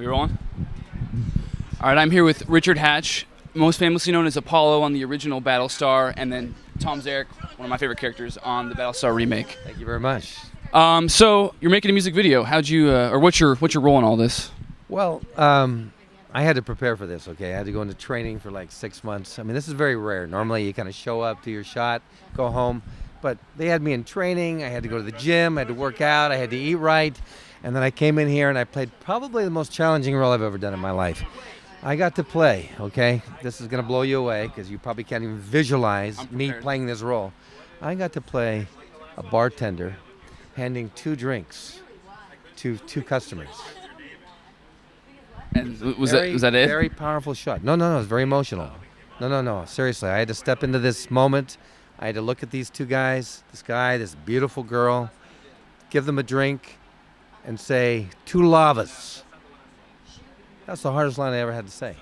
We rolling? All right, I'm here with Richard Hatch, most famously known as Apollo on the original Battlestar, and then Tom Zarek, one of my favorite characters on the Battlestar remake. Thank you very much. So you're making a music video. How'd you, or what's your role in all this? Well, I had to prepare for this, okay? I had to go into training for like 6 months. I mean, this is very rare. Normally, you kind of show up, do your shot, go home. But they had me in training. I had to go to the gym. I had to work out. I had to eat right. And then I came in here and I played probably the most challenging role I've ever done in my life. I got to play, okay? This is going to blow you away because you probably can't even visualize me playing this role. I got to play a bartender handing 2 drinks to 2 customers. And was that it? Very powerful shot. No, it was very emotional. No. Seriously, I had to step into this moment. I had to look at these 2 guys, this guy, this beautiful girl, give them a drink, and say, 2 lavas. That's the hardest line I ever had to say.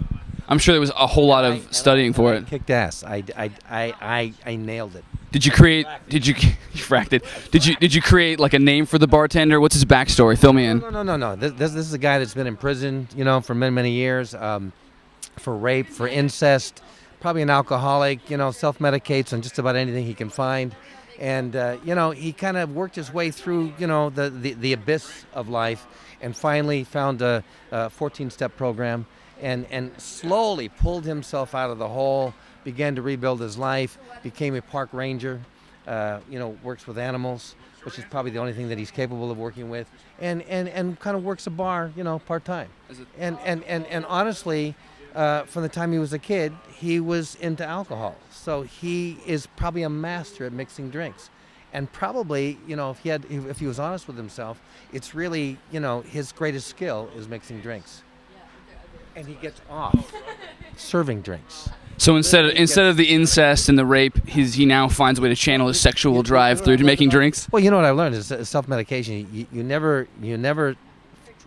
I'm sure there was a whole lot of studying for it. Kicked ass. I nailed it. Did you create? Did you fracked it? Did you create like a name for the bartender? What's his backstory? Fill me in. No. This is a guy that's been in prison, for many years, for rape, for incest, probably an alcoholic. Self-medicates on just about anything he can find, and he kind of worked his way through, the abyss of life, and finally found a 14-step program, and slowly pulled himself out of the hole. Began to rebuild his life, became a park ranger, works with animals, which is probably the only thing that he's capable of working with, and kind of works a bar, part-time. And honestly, from the time he was a kid, he was into alcohol. So he is probably a master at mixing drinks. And probably, if he was honest with himself, it's really, his greatest skill is mixing drinks. And he gets off serving drinks. So instead of the incest and the rape, he now finds a way to channel his sexual drive through to making drinks. Well, what I've learned is self-medication. You never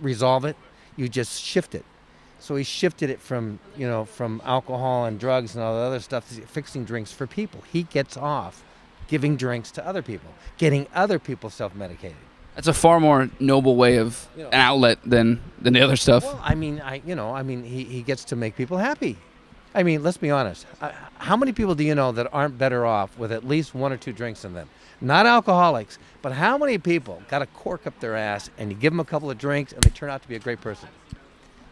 resolve it. You just shift it. So he shifted it from alcohol and drugs and all the other stuff, fixing drinks for people. He gets off giving drinks to other people, getting other people self-medicated. That's a far more noble way of an outlet than the other stuff. Well, he gets to make people happy. I mean, let's be honest. How many people do you know that aren't better off with at least 1 or 2 drinks in them? Not alcoholics, but how many people got a cork up their ass and you give them a couple of drinks and they turn out to be a great person?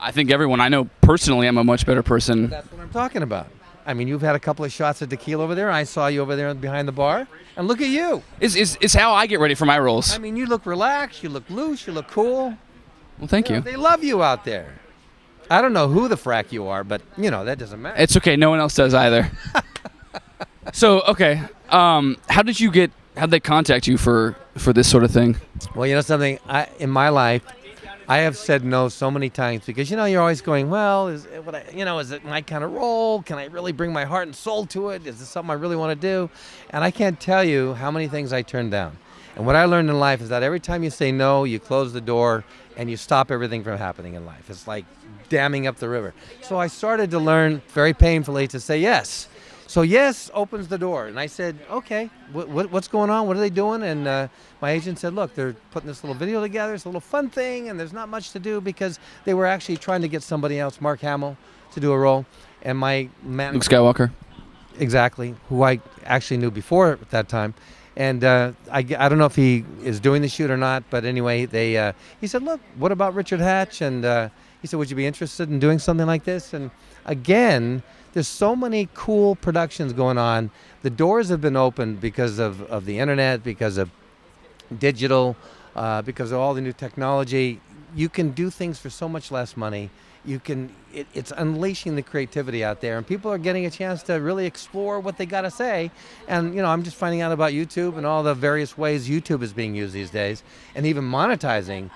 I think everyone I know personally, I'm a much better person. That's what I'm talking about. I mean, you've had a couple of shots of tequila over there. I saw you over there behind the bar, and look at you. It's how I get ready for my roles. I mean, you look relaxed, you look loose, you look cool. Well, thank you. They love you out there. I don't know who the frack you are, but that doesn't matter. It's okay. No one else does either. So, okay. How'd they contact you for this sort of thing? Well, something, in my life, I have said no so many times because, you're always going, well, is it my kind of role? Can I really bring my heart and soul to it? Is this something I really want to do? And I can't tell you how many things I turned down. And what I learned in life is that every time you say no, you close the door and you stop everything from happening in life. It's like damming up the river. So I started to learn very painfully to say yes. So yes opens the door. And I said, okay, what's going on? What are they doing? And my agent said, look, they're putting this little video together. It's a little fun thing, and there's not much to do because they were actually trying to get somebody else, Mark Hamill, to do a role. And my manager, Luke Skywalker. Exactly, who I actually knew before at that time. And I don't know if he is doing the shoot or not, but anyway, he said, look, what about Richard Hatch? And he said, would you be interested in doing something like this? And again, there's so many cool productions going on. The doors have been opened because of the internet, because of digital, because of all the new technology. You can do things for so much less money. It's unleashing the creativity out there, and people are getting a chance to really explore what they got to say. And I'm just finding out about YouTube and all the various ways YouTube is being used these days, and even monetizing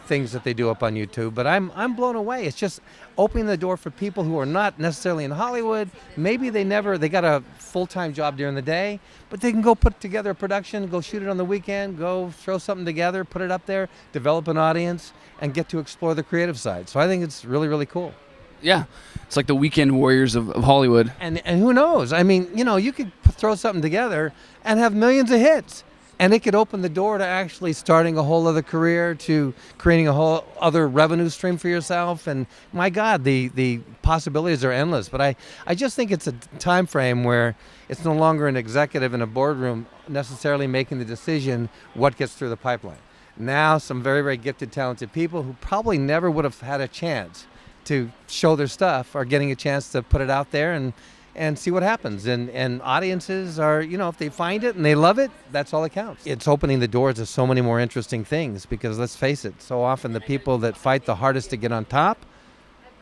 things that they do up on YouTube. But I'm blown away. It's just opening the door for people who are not necessarily in Hollywood. Maybe they got a full-time job during the day, but they can go put together a production, go shoot it on the weekend, go throw something together, put it up there, develop an audience, and get to explore the creative side. So I think it's really, really cool. Yeah, it's like the weekend warriors of Hollywood. And who knows? I mean, you could throw something together and have millions of hits. And it could open the door to actually starting a whole other career, to creating a whole other revenue stream for yourself. And my God, the possibilities are endless. But I just think it's a time frame where it's no longer an executive in a boardroom necessarily making the decision what gets through the pipeline. Now some very, very gifted, talented people who probably never would have had a chance to show their stuff are getting a chance to put it out there and see what happens. And audiences are, if they find it and they love it, that's all that counts. It's opening the doors to so many more interesting things, because let's face it, so often the people that fight the hardest to get on top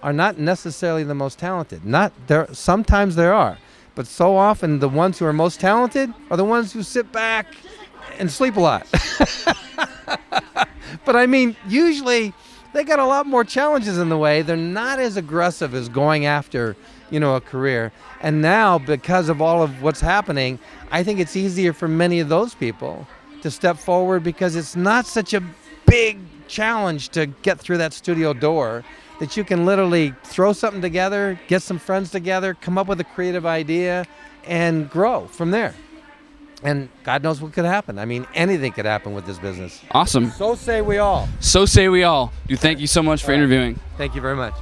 are not necessarily the most talented. Not there. Sometimes there are, but so often the ones who are most talented are the ones who sit back and sleep a lot. But I mean, usually they got a lot more challenges in the way. They're not as aggressive as going after, a career. And now, because of all of what's happening, I think it's easier for many of those people to step forward, because it's not such a big challenge to get through that studio door, that you can literally throw something together, get some friends together, come up with a creative idea, and grow from there. And God knows what could happen. I mean, anything could happen with this business. Awesome. So say we all. So say we all. Dude, thank you so much for interviewing. Thank you very much.